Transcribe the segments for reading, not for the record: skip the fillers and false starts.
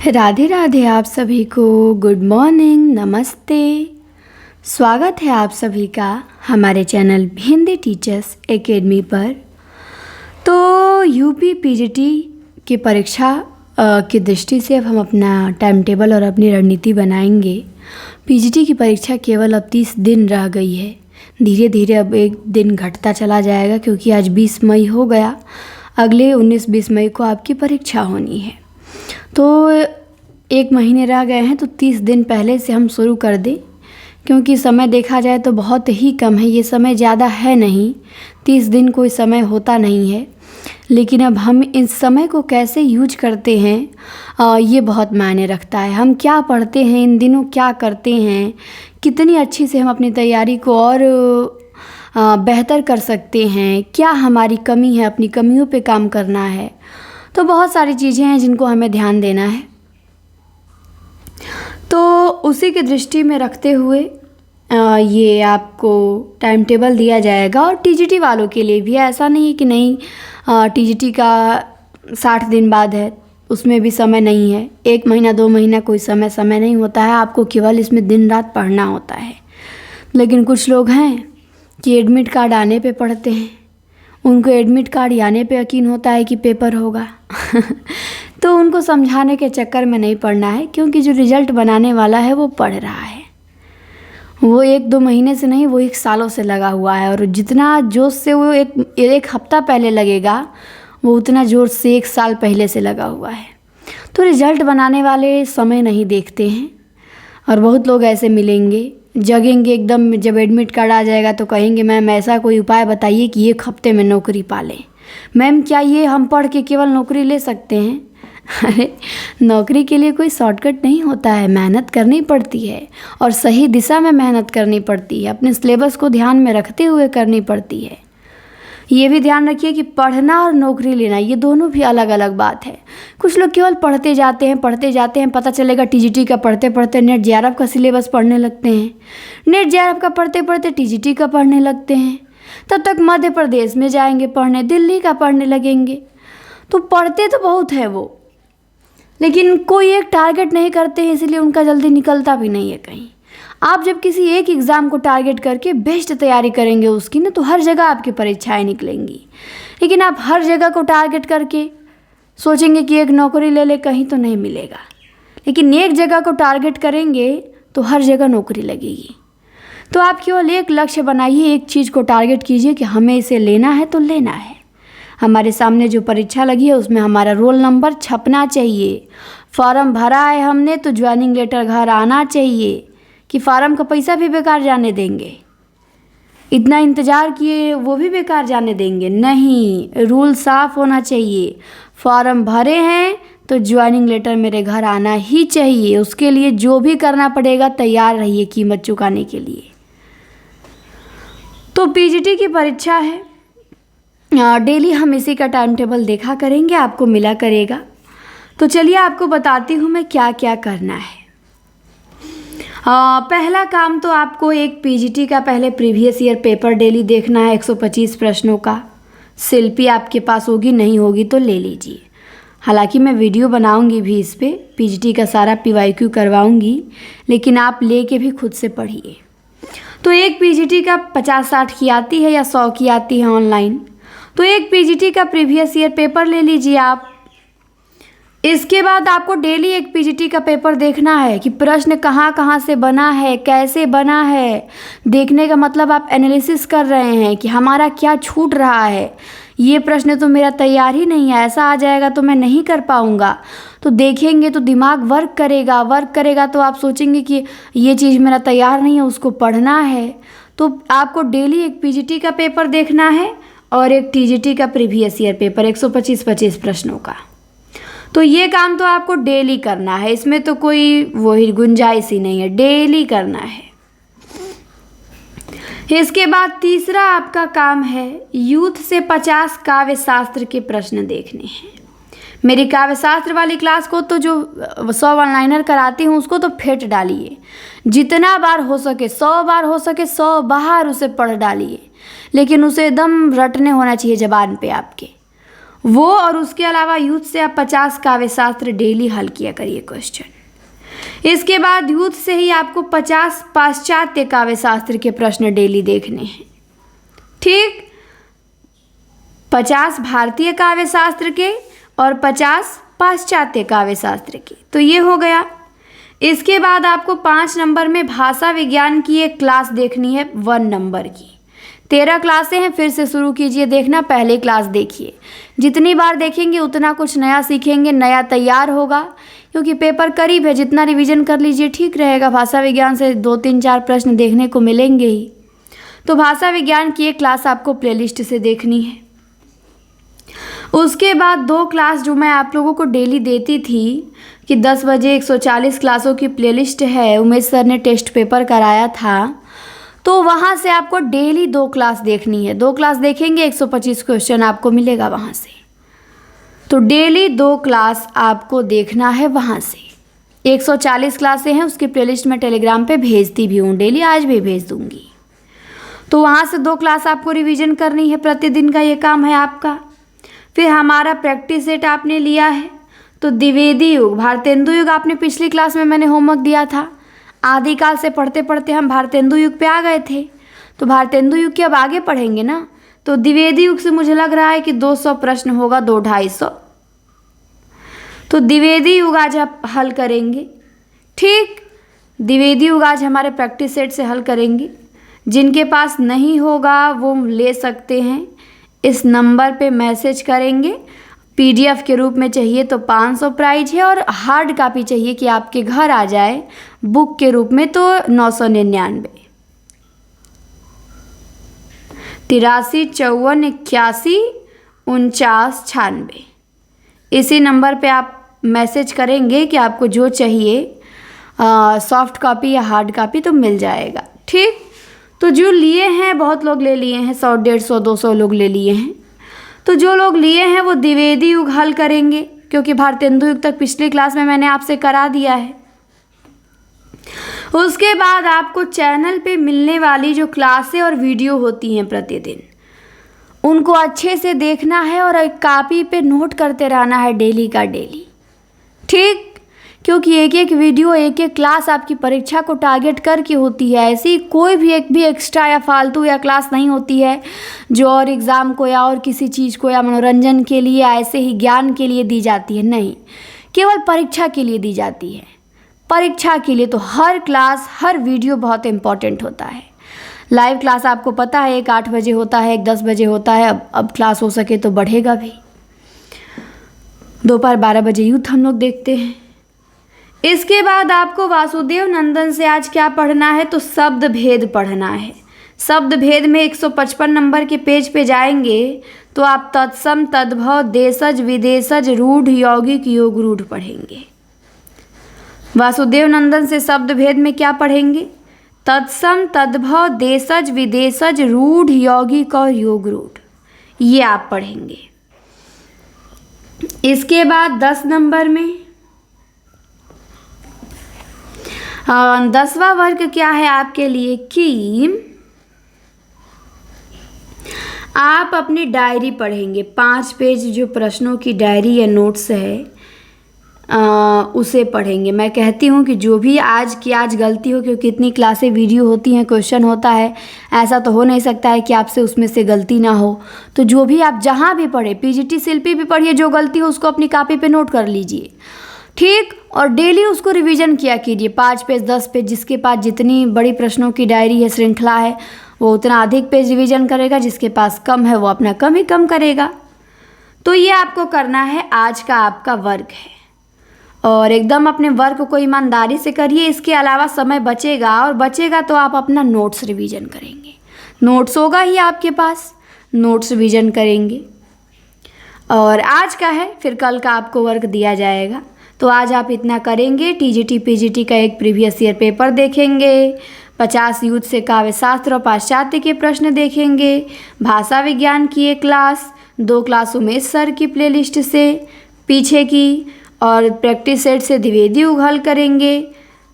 राधे राधे आप सभी को। गुड मॉर्निंग, नमस्ते। स्वागत है आप सभी का हमारे चैनल हिंदी टीचर्स एकेडमी पर। तो यूपी पीजीटी की परीक्षा की दृष्टि से अब हम अपना टाइम टेबल और अपनी रणनीति बनाएंगे। पीजीटी की परीक्षा केवल अब 30 दिन रह गई है। धीरे धीरे अब एक दिन घटता चला जाएगा, क्योंकि आज 20 मई हो गया। अगले 19-20 मई को आपकी परीक्षा होनी है। तो 1 महीने रह गए हैं, तो 30 दिन पहले से हम शुरू कर दें, क्योंकि समय देखा जाए तो बहुत ही कम है। ये समय ज़्यादा है नहीं, 30 दिन कोई समय होता नहीं है, लेकिन अब हम इस समय को कैसे यूज करते हैं ये बहुत मायने रखता है। हम क्या पढ़ते हैं इन दिनों, क्या करते हैं, कितनी अच्छी से हम अपनी तैयारी को और बेहतर कर सकते हैं, क्या हमारी कमी है, अपनी कमियों पे काम करना है। तो बहुत सारी चीज़ें हैं जिनको हमें ध्यान देना है। तो उसी की दृष्टि में रखते हुए ये आपको टाइम टेबल दिया जाएगा। और टीजीटी वालों के लिए भी ऐसा नहीं है कि नहीं, टीजीटी का 60 दिन बाद है, उसमें भी समय नहीं है। 1 महीना 2 महीना कोई समय नहीं होता है। आपको केवल इसमें दिन रात पढ़ना होता है। लेकिन कुछ लोग हैं कि एडमिट कार्ड आने पे पढ़ते हैं। उनको एडमिट कार्ड आने पे यकीन होता है कि पेपर होगा तो उनको समझाने के चक्कर में नहीं पढ़ना है, क्योंकि जो रिजल्ट बनाने वाला है वो पढ़ रहा है। वो 1-2 महीने से नहीं, वो 1 सालों से लगा हुआ है। और जितना जोश से वो एक हफ्ता पहले लगेगा, वो उतना जोर से 1 साल पहले से लगा हुआ है। तो रिजल्ट बनाने वाले समय नहीं देखते हैं। और बहुत लोग ऐसे मिलेंगे, जगेंगे एकदम, जब एडमिट कार्ड आ जाएगा तो कहेंगे मैम ऐसा कोई उपाय बताइए कि 1 हफ्ते में नौकरी पा लें। मैम क्या ये हम पढ़ के केवल नौकरी ले सकते हैं? अरे नौकरी के लिए कोई शॉर्टकट नहीं होता है, मेहनत करनी पड़ती है और सही दिशा में मेहनत करनी पड़ती है, अपने सिलेबस को ध्यान में रखते हुए करनी पड़ती है। ये भी ध्यान रखिए कि पढ़ना और नौकरी लेना ये दोनों भी अलग अलग बात है। कुछ लोग केवल पढ़ते जाते हैं, पता चलेगा टीजीटी का पढ़ते पढ़ते नेट जेआरएफ का सिलेबस पढ़ने लगते हैं, नेट जेआरएफ का पढ़ते पढ़ते टीजीटी का पढ़ने लगते हैं, तब तक मध्य प्रदेश में जाएंगे पढ़ने, दिल्ली का पढ़ने लगेंगे। तो पढ़ते तो बहुत है वो, लेकिन कोई एक टारगेट नहीं करते हैं, इसलिए उनका जल्दी निकलता भी नहीं है कहीं। आप जब किसी एक एग्ज़ाम को टारगेट करके बेस्ट तैयारी करेंगे उसकी ना, तो हर जगह आपकी परीक्षाएं निकलेंगी। लेकिन आप हर जगह को टारगेट करके सोचेंगे कि एक नौकरी ले ले, कहीं तो नहीं मिलेगा। लेकिन एक जगह को टारगेट करेंगे तो हर जगह नौकरी लगेगी। तो आप केवल एक लक्ष्य बनाइए, एक चीज़ को टारगेट कीजिए कि हमें इसे लेना है तो लेना है। हमारे सामने जो परीक्षा लगी है उसमें हमारा रोल नंबर छपना चाहिए। फॉर्म भरा है हमने तो ज्वाइनिंग लेटर घर आना चाहिए, कि फार्म का पैसा भी बेकार जाने देंगे, इतना इंतज़ार किए वो भी बेकार जाने देंगे? नहीं, रूल साफ होना चाहिए। फॉर्म भरे हैं तो ज्वाइनिंग लेटर मेरे घर आना ही चाहिए। उसके लिए जो भी करना पड़ेगा तैयार रहिए कीमत चुकाने के लिए। तो पीजीटी की परीक्षा है, डेली हम इसी का टाइम टेबल देखा करेंगे, आपको मिला करेगा। तो चलिए आपको बताती हूँ मैं क्या क्या करना है। पहला काम तो आपको एक पीजीटी का पहले प्रीवियस ईयर पेपर डेली देखना है, 125 प्रश्नों का। शिल्पी आपके पास होगी, नहीं होगी तो ले लीजिए। हालांकि मैं वीडियो बनाऊंगी भी इस पे, पीजीटी का सारा पीवाईक्यू करवाऊंगी, लेकिन आप लेके भी खुद से पढ़िए। तो एक पीजीटी का 50-60 की आती है या 100 की आती है ऑनलाइन। तो एक पीजीटी का प्रीवियस ईयर पेपर ले लीजिए आप। इसके बाद आपको डेली एक पीजीटी का पेपर देखना है कि प्रश्न कहाँ कहाँ से बना है, कैसे बना है। देखने का मतलब आप एनालिसिस कर रहे हैं कि हमारा क्या छूट रहा है। ये प्रश्न तो मेरा तैयार ही नहीं है, ऐसा आ जाएगा तो मैं नहीं कर पाऊँगा। तो देखेंगे तो दिमाग वर्क करेगा तो आप सोचेंगे कि ये चीज़ मेरा तैयार नहीं है, उसको पढ़ना है। तो आपको डेली एक पीजीटी का पेपर देखना है और एक टीजीटी का प्रीवियस ईयर पेपर 125 प्रश्नों का। तो ये काम तो आपको डेली करना है, इसमें तो कोई वही गुंजाइश ही नहीं है, डेली करना है। इसके बाद तीसरा आपका काम है यूथ से 50 काव्य शास्त्र के प्रश्न देखने हैं। मेरी काव्य शास्त्र वाली क्लास को तो जो 100 ऑनलाइनर कराती हूँ उसको तो फेंट डालिए, जितना बार हो सके 100 बार हो सके 100 बार उसे पढ़ डालिए, लेकिन उसे एकदम रटने होना चाहिए ज़बान पे आपके। वो और उसके अलावा यूथ से आप 50 काव्य शास्त्र डेली हल किया करिए क्वेश्चन। इसके बाद यूथ से ही आपको 50 पाश्चात्य काव्य शास्त्र के प्रश्न डेली देखने हैं। ठीक, 50 भारतीय काव्य शास्त्र के और 50 पाश्चात्य काव्य शास्त्र के, तो ये हो गया। इसके बाद आपको 5 नंबर में भाषा विज्ञान की एक क्लास देखनी है 1 नंबर की। 13 क्लासें हैं, फिर से शुरू कीजिए देखना, पहले क्लास देखिए। जितनी बार देखेंगे उतना कुछ नया सीखेंगे, नया तैयार होगा, क्योंकि पेपर करीब है। जितना रिवीजन कर लीजिए ठीक रहेगा। भाषा विज्ञान से 2, 3, 4 प्रश्न देखने को मिलेंगे ही। तो भाषा विज्ञान की एक क्लास आपको प्लेलिस्ट से देखनी है। उसके बाद 2 क्लास जो मैं आप लोगों को डेली देती थी कि 10 बजे 140 क्लासों की प्लेलिस्ट है, उमेश सर ने टेस्ट पेपर कराया था, तो वहाँ से आपको डेली 2 क्लास देखनी है। 2 क्लास देखेंगे 125 क्वेश्चन आपको मिलेगा वहाँ से। तो डेली 2 क्लास आपको देखना है वहाँ से। 140 क्लासें हैं, उसकी प्लेलिस्ट मैं टेलीग्राम पे भेजती भी हूँ डेली, आज भी भेज दूँगी। तो वहाँ से 2 क्लास आपको रिवीजन करनी है, प्रतिदिन का ये काम है आपका। फिर हमारा प्रैक्टिस सेट आपने लिया है, तो द्विवेदी युग, भारतेंदु युग आपने पिछली क्लास में मैंने होमवर्क दिया था। आदिकाल से पढ़ते पढ़ते हम भारतेंदु युग पे आ गए थे, तो भारतेंदु युग के अब आगे पढ़ेंगे ना। तो द्विवेदी युग से मुझे लग रहा है कि 200 प्रश्न होगा, 200-250। तो द्विवेदी युग आज आप हल करेंगे। ठीक, द्विवेदी युग आज हमारे प्रैक्टिस सेट से हल करेंगे। जिनके पास नहीं होगा वो ले सकते हैं, इस नंबर पे मैसेज करेंगे। PDF के रूप में चाहिए तो 500 प्राइज है, और हार्ड कॉपी चाहिए कि आपके घर आ जाए बुक के रूप में तो 999। 83 54 81 49 96 इसी नंबर पे आप मैसेज करेंगे कि आपको जो चाहिए सॉफ्ट कॉपी या हार्ड कॉपी, तो मिल जाएगा। ठीक, तो जो लिए हैं बहुत लोग ले लिए हैं, 100 150 200 लोग ले लिए हैं। तो जो लोग लिए हैं वो द्विवेदी युग हल करेंगे, क्योंकि भारतेंदु युग तक पिछली क्लास में मैंने आपसे करा दिया है। उसके बाद आपको चैनल पे मिलने वाली जो क्लासें और वीडियो होती हैं प्रतिदिन, उनको अच्छे से देखना है और एक कॉपी पे नोट करते रहना है डेली का डेली। ठीक, क्योंकि एक एक वीडियो, एक एक क्लास आपकी परीक्षा को टारगेट करके होती है। ऐसी कोई भी एक भी एक्स्ट्रा या फालतू या क्लास नहीं होती है जो और एग्ज़ाम को या और किसी चीज़ को या मनोरंजन के लिए या ऐसे ही ज्ञान के लिए दी जाती है। नहीं, केवल परीक्षा के लिए दी जाती है। परीक्षा के लिए तो हर क्लास, हर वीडियो बहुत इम्पॉर्टेंट होता है। लाइव क्लास आपको पता है, एक 8 बजे होता है, एक 10 बजे होता है। अब क्लास हो सके तो बढ़ेगा भी। दोपहर 12 बजे यूथ हम लोग देखते हैं। इसके बाद आपको वासुदेव नंदन से आज क्या पढ़ना है, तो शब्द भेद पढ़ना है। शब्द भेद में 155 नंबर के पेज पे जाएंगे तो आप तत्सम, तद्भव, देशज, विदेशज, रूढ़, यौगिक, योग रूढ़ पढ़ेंगे। वासुदेव नंदन से शब्द भेद में क्या पढ़ेंगे, तत्सम, तद्भव, देशज, विदेशज, रूढ़, यौगिक और योग रूढ़, ये आप पढ़ेंगे। इसके बाद 10 नंबर में 10वां वर्ग क्या है आपके लिए कि आप अपनी डायरी पढ़ेंगे। 5 पेज जो प्रश्नों की डायरी या नोट्स है उसे पढ़ेंगे। मैं कहती हूँ कि जो भी आज की आज गलती हो, क्योंकि इतनी क्लासें वीडियो होती हैं, क्वेश्चन होता है, ऐसा तो हो नहीं सकता है कि आपसे उसमें से गलती ना हो। तो जो भी आप जहाँ भी पढ़े, PGT शिल्पी भी पढ़िए, जो गलती हो उसको अपनी कॉपी पे नोट कर लीजिए। ठीक, और डेली उसको रिवीजन किया कीजिए। 5 पेज 10 पेज, जिसके पास जितनी बड़ी प्रश्नों की डायरी है, श्रृंखला है, वो उतना अधिक पेज रिवीजन करेगा। जिसके पास कम है वो अपना कम ही कम करेगा। तो ये आपको करना है, आज का आपका वर्क है। और एकदम अपने वर्क को ईमानदारी से करिए। इसके अलावा समय बचेगा, और बचेगा तो आप अपना नोट्स रिवीजन करेंगे। नोट्स होगा ही आपके पास, नोट्स रिवीजन करेंगे। और आज का है, फिर कल का आपको वर्क दिया जाएगा। तो आज आप इतना करेंगे। TGT PGT का एक प्रीवियस ईयर पेपर देखेंगे, 50 यूथ से काव्य शास्त्र और पाश्चात्य के प्रश्न देखेंगे, भाषा विज्ञान की एक क्लास, 2 क्लास उमेश सर की प्लेलिस्ट से पीछे की, और प्रैक्टिस सेट से द्विवेदी युग हल करेंगे।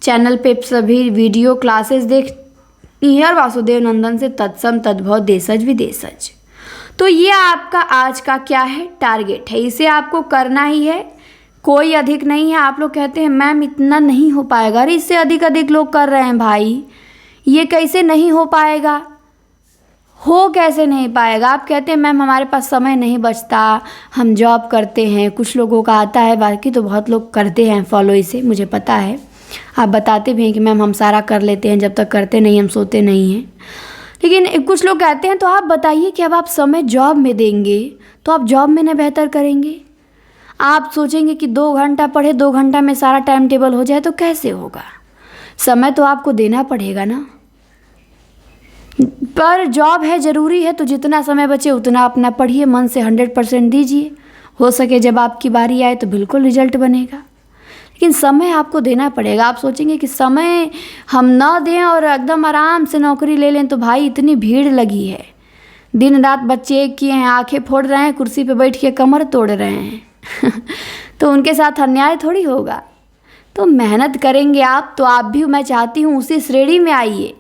चैनल पे सभी वीडियो क्लासेस देखनी है, और वासुदेव नंदन से तत्सम, तद्भव, देशज, विदेशज। तो ये आपका आज का क्या है, टारगेट है, इसे आपको करना ही है, कोई अधिक नहीं है। आप लोग कहते हैं मैम इतना नहीं हो पाएगा, अरे इससे अधिक अधिक लोग कर रहे हैं भाई, ये कैसे नहीं हो पाएगा, हो कैसे नहीं पाएगा। आप कहते हैं मैम हमारे पास समय नहीं बचता, हम जॉब करते हैं, कुछ लोगों का आता है, बाकी तो बहुत लोग करते हैं फॉलो इसे, मुझे पता है। आप बताते भी हैं कि मैम हम सारा कर लेते हैं, जब तक करते नहीं हम सोते नहीं हैं। लेकिन कुछ लोग कहते हैं तो आप बताइए कि अब आप समय जॉब में देंगे तो आप जॉब में ना बेहतर करेंगे। आप सोचेंगे कि 2 घंटा पढ़े, 2 घंटा में सारा टाइम टेबल हो जाए, तो कैसे होगा। समय तो आपको देना पड़ेगा ना। पर जॉब है, ज़रूरी है, तो जितना समय बचे उतना अपना पढ़िए, मन से 100% दीजिए। हो सके जब आपकी बारी आए तो बिल्कुल रिजल्ट बनेगा, लेकिन समय आपको देना पड़ेगा। आप सोचेंगे कि समय हम ना दें और एकदम आराम से नौकरी ले लें, तो भाई इतनी भीड़ लगी है, दिन रात बच्चे एक किए हैं, आंखें फोड़ रहे हैं, कुर्सी पे बैठ के कमर तोड़ रहे हैं तो उनके साथ अन्याय थोड़ी होगा। तो मेहनत करेंगे आप तो आप भी, मैं चाहती हूँ उसी श्रेणी में आइए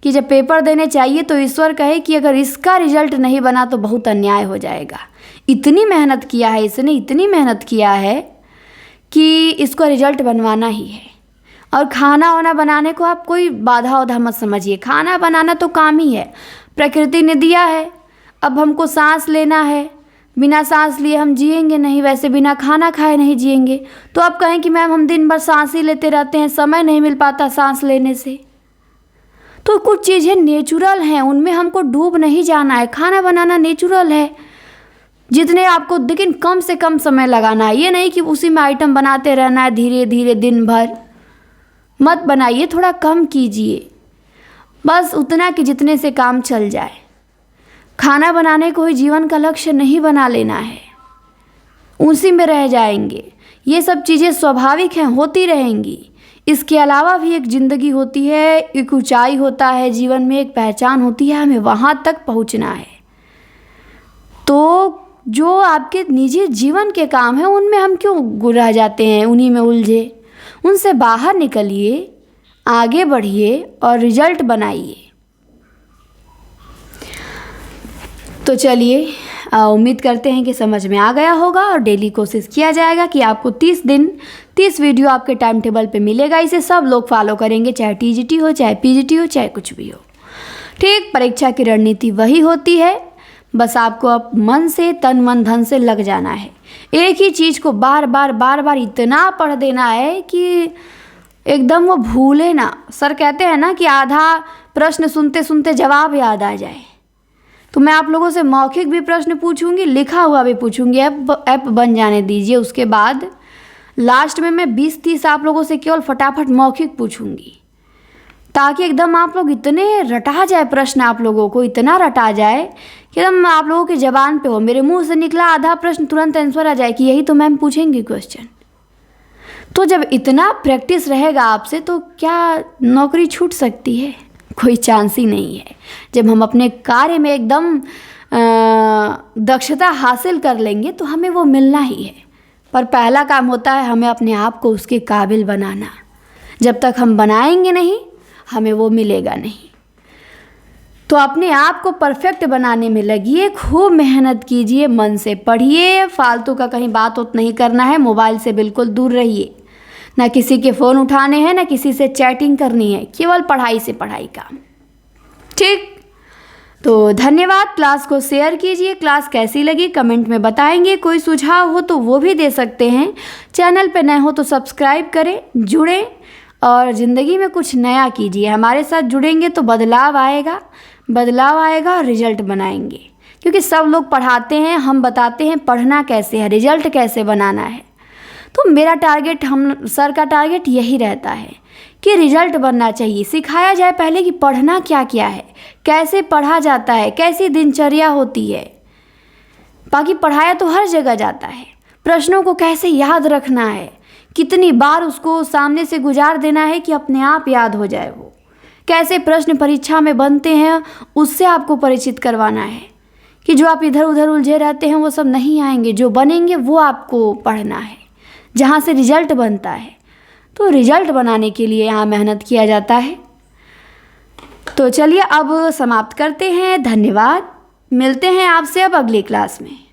कि जब पेपर देने चाहिए तो ईश्वर कहे कि अगर इसका रिजल्ट नहीं बना तो बहुत अन्याय हो जाएगा। इतनी मेहनत किया है इसने, इतनी मेहनत किया है कि इसको रिजल्ट बनवाना ही है। और खाना वाना बनाने को आप कोई बाधा उधा मत समझिए, खाना बनाना तो काम ही है, प्रकृति ने दिया है। अब हमको सांस लेना है, बिना सांस लिए हम जिएंगे नहीं, वैसे बिना खाना खाए नहीं जिएंगे। तो आप कहें कि मैम हम दिन भर सांस ही लेते रहते हैं, समय नहीं मिल पाता सांस लेने से। तो कुछ चीज़ें नेचुरल हैं, उनमें हमको डूब नहीं जाना है। खाना बनाना नेचुरल है, जितने आपको, लेकिन कम से कम समय लगाना है। ये नहीं कि उसी में आइटम बनाते रहना है धीरे धीरे दिन भर, मत बनाइए, थोड़ा कम कीजिए, बस उतना कि जितने से काम चल जाए। खाना बनाने को ही जीवन का लक्ष्य नहीं बना लेना है, उसी में रह जाएंगे। ये सब चीज़ें स्वाभाविक हैं, होती रहेंगी। इसके अलावा भी एक ज़िंदगी होती है, एक ऊंचाई होता है जीवन में, एक पहचान होती है, हमें वहाँ तक पहुँचना है। तो जो आपके निजी जीवन के काम हैं उनमें हम क्यों रह जाते हैं, उन्हीं में उलझे। उनसे बाहर निकलिए, आगे बढ़िए और रिजल्ट बनाइए। तो चलिए, उम्मीद करते हैं कि समझ में आ गया होगा और डेली कोशिश किया जाएगा कि आपको 30 दिन 30 वीडियो आपके टाइम टेबल पे मिलेगा। इसे सब लोग फॉलो करेंगे, चाहे टीजीटी हो, चाहे पीजीटी हो, चाहे कुछ भी हो। ठीक, परीक्षा की रणनीति वही होती है, बस आपको अब मन से, तन मन धन से लग जाना है। एक ही चीज़ को बार बार इतना पढ़ देना है कि एकदम वो भूले ना। सर कहते हैं ना कि आधा प्रश्न सुनते सुनते जवाब याद आ जाए। तो मैं आप लोगों से मौखिक भी प्रश्न पूछूंगी, लिखा हुआ भी पूछूंगी, ऐप बन जाने दीजिए। उसके बाद लास्ट में मैं 20-30 आप लोगों से केवल फटाफट मौखिक पूछूंगी, ताकि एकदम आप लोग इतने रटा जाए, प्रश्न आप लोगों को इतना रटा जाए कि एकदम आप लोगों की ज़बान पे हो, मेरे मुंह से निकला आधा प्रश्न तुरंत आंसर आ जाए कि यही तो मैम पूछेंगी क्वेश्चन। तो जब इतना प्रैक्टिस रहेगा आपसे तो क्या नौकरी छूट सकती है? कोई चांस ही नहीं है। जब हम अपने कार्य में एकदम दक्षता हासिल कर लेंगे तो हमें वो मिलना ही है। पर पहला काम होता है हमें अपने आप को उसके काबिल बनाना। जब तक हम बनाएंगे नहीं, हमें वो मिलेगा नहीं। तो अपने आप को परफेक्ट बनाने में लगिए, खूब मेहनत कीजिए, मन से पढ़िए, फालतू का कहीं बात नहीं करना है, मोबाइल से बिल्कुल दूर रहिए, ना किसी के फ़ोन उठाने हैं, ना किसी से चैटिंग करनी है, केवल पढ़ाई से पढ़ाई का। ठीक, तो धन्यवाद। क्लास को शेयर कीजिए, क्लास कैसी लगी कमेंट में बताएंगे। कोई सुझाव हो तो वो भी दे सकते हैं। चैनल पे नए हो तो सब्सक्राइब करें, जुड़ें और ज़िंदगी में कुछ नया कीजिए। हमारे साथ जुड़ेंगे तो बदलाव आएगा और रिजल्ट बनाएंगे। क्योंकि सब लोग पढ़ाते हैं, हम बताते हैं पढ़ना कैसे है, रिजल्ट कैसे बनाना है। तो मेरा टारगेट, हम सर का टारगेट यही रहता है कि रिजल्ट बनना चाहिए। सिखाया जाए पहले कि पढ़ना क्या क्या है, कैसे पढ़ा जाता है, कैसी दिनचर्या होती है। बाकी पढ़ाया तो हर जगह जाता है। प्रश्नों को कैसे याद रखना है, कितनी बार उसको सामने से गुजार देना है कि अपने आप याद हो जाए वो। कैसे प्रश्न परीक्षा में बनते हैं उससे आपको परिचित करवाना है कि जो आप इधर उधर उलझे रहते हैं वो सब नहीं आएंगे, जो बनेंगे वो आपको पढ़ना है, जहाँ से रिजल्ट बनता है। तो रिजल्ट बनाने के लिए यहाँ मेहनत किया जाता है। तो चलिए अब समाप्त करते हैं। धन्यवाद। मिलते हैं आपसे अब अगली क्लास में।